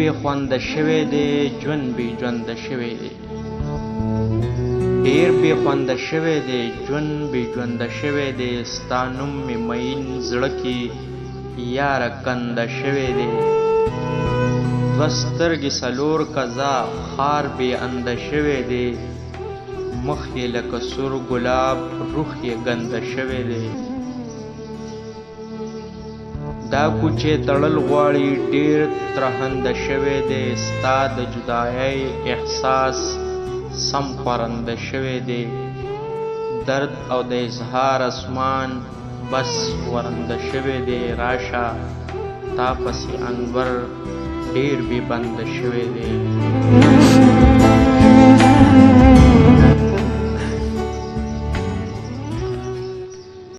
بے خوند شوی دی ژوند بې ژونده شوی دی ډېر بې خونده شوی دی ژوند بې ژونده شوی دی ستا نوم مې مین زړه کې یاره کنده شوی دی دوه سترګې څلور کزه خار بې انده شوی دی مخ یې لکه سور ګلاب روح یې ګنده شوی دی دا کوچې تړل غواړي ډېر ترهنده شوی دی ستا د جدایۍ احساس سم خورنده شوی دی درد او د اظهار اسمان بس ورنده شوی دی راشه تا پسې انور ډېر بې بنده شوی دی